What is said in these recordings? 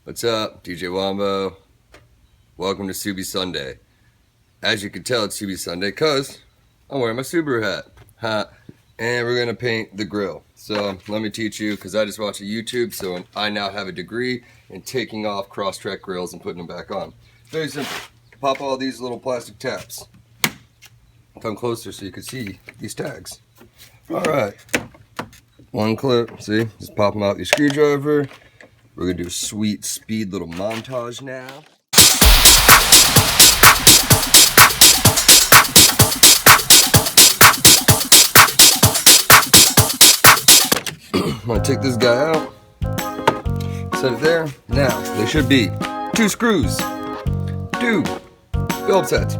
What's up? DJ Wombo. Welcome to Subi Sunday. As you can tell, it's Subi Sunday because I'm wearing my Subaru hat. And we're going to paint the grill. So let me teach you, because I just watched a YouTube, so I now have a degree in taking off Crosstrek grills and putting them back on. Very simple. Pop all these little plastic tabs. Come closer so you can see these tags. Alright. One clip, see? Just pop them out with your screwdriver. We're going to do a sweet speed little montage now. I'm going to take this guy out. Set it there. Now, there should be 2 screws. 2 Phillips heads.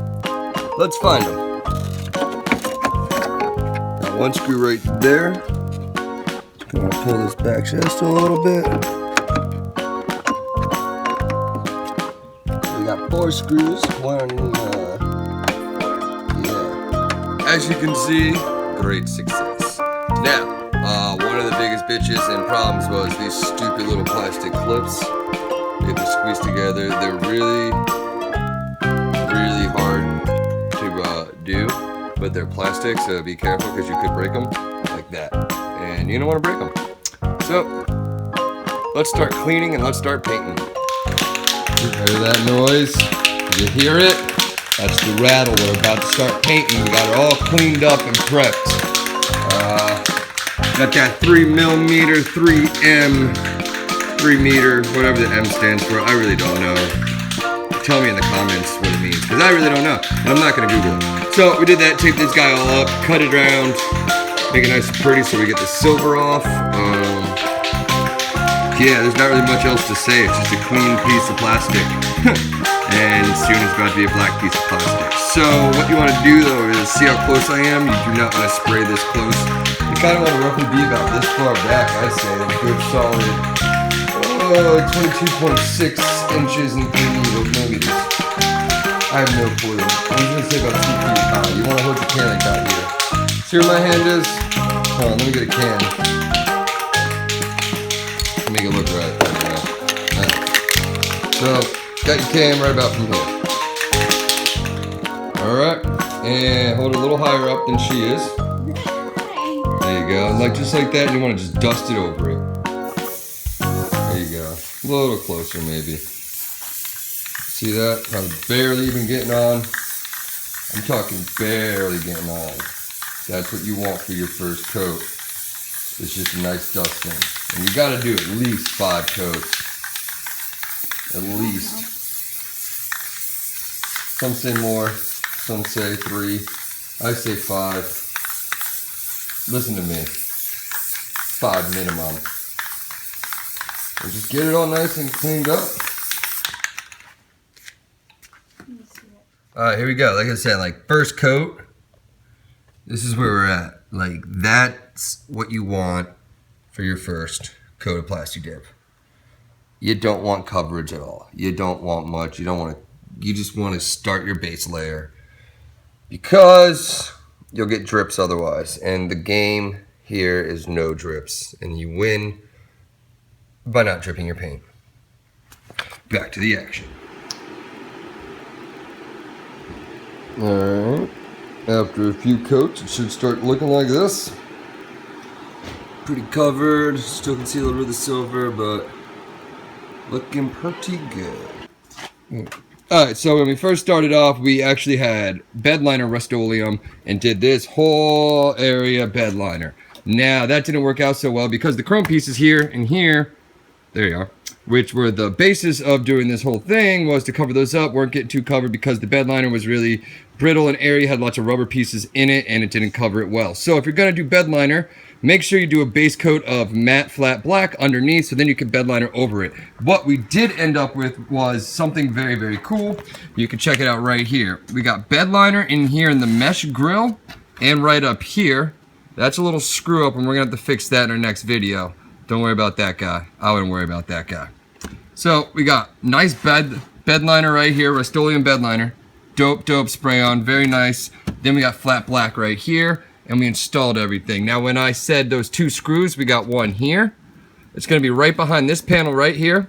Let's find them. Got 1 screw right there. Just going to pull this back chest a little bit. We got 4 screws. One, yeah. As you can see, great success. Now, one of the biggest bitches and problems was these stupid little plastic clips. They have to squeeze together. They're really hard to do, but they're plastic, so be careful because you could break them like that. And you don't want to break them. So, let's start cleaning and let's start painting. Hear that noise? Did you hear it? That's the rattle. We're about to start painting. We got it all cleaned up and prepped. Got that 3mm, 3M, 3 meter, whatever the M stands for. I really don't know. Tell me in the comments what it means, because I really don't know. And I'm not going to Google it. So we did that, taped this guy all up, cut it around, make it nice and pretty so we get the silver off. Yeah, there's not really much else to say. It's just a clean piece of plastic. And soon it's about to be a black piece of plastic. So what you want to do though is see how close I am. You do not want to spray this close. You kind of want to roughly be about this far back, I'd say. A good solid 22.6 inches and 80 millimeters. I have no clue. I'm just going to say about 2 feet high. You want to hold your can like that here. See where my hand is? Hold on, let me get a can. Make it look right. Right. So, got your can right about from here. Alright, and hold it a little higher up than she is. There you go, like just like that, and you want to just dust it over it. There you go, a little closer maybe. See that? I'm barely even getting on. I'm talking barely getting on. That's what you want for your first coat. It's just a nice dusting. And you gotta do at least 5 coats. At least. Some say more, some say 3. I say 5. Listen to me. 5 minimum. And just get it all nice and cleaned up. Alright, here we go. Like I said, like first coat. This is where we're at. Like that's what you want for your first coat of Plasti-dip. You don't want coverage at all. You don't want much. You just want to start your base layer because you'll get drips otherwise. And the game here is no drips. And you win by not dripping your paint. Back to the action. Alright. After a few coats, it should start looking like this. Pretty covered. Still can see a little bit of the silver, but looking pretty good. Alright, so when we first started off, we actually had bed liner Rust-Oleum and did this whole area bed liner. Now, that didn't work out so well because the chrome pieces here and here, there you are, which were the basis of doing this whole thing, was to cover those up, weren't getting too covered because the bed liner was really brittle and airy, had lots of rubber pieces in it, and it didn't cover it well. So if you're going to do bed liner, make sure you do a base coat of matte flat black underneath, so then you can bed liner over it. What we did end up with was something very, very cool. You can check it out right here. We got bed liner in here in the mesh grill, and right up here. That's a little screw up, and we're going to have to fix that in our next video. Don't worry about that guy. I wouldn't worry about that guy. So we got nice bed liner right here, Rust-Oleum bed liner. Dope spray on, very nice. Then we got flat black right here, and we installed everything. Now when I said those 2 screws, we got one here. It's gonna be right behind this panel right here.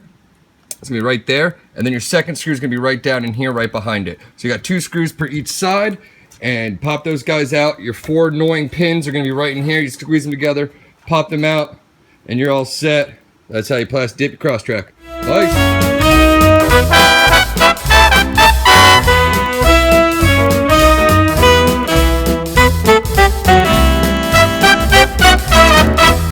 It's gonna be right there, and then your second screw is gonna be right down in here, right behind it. So you got 2 screws per each side, and pop those guys out. Your 4 annoying pins are gonna be right in here. You squeeze them together, pop them out, and you're all set. That's how you Plastidip your Crosstrek. Bye.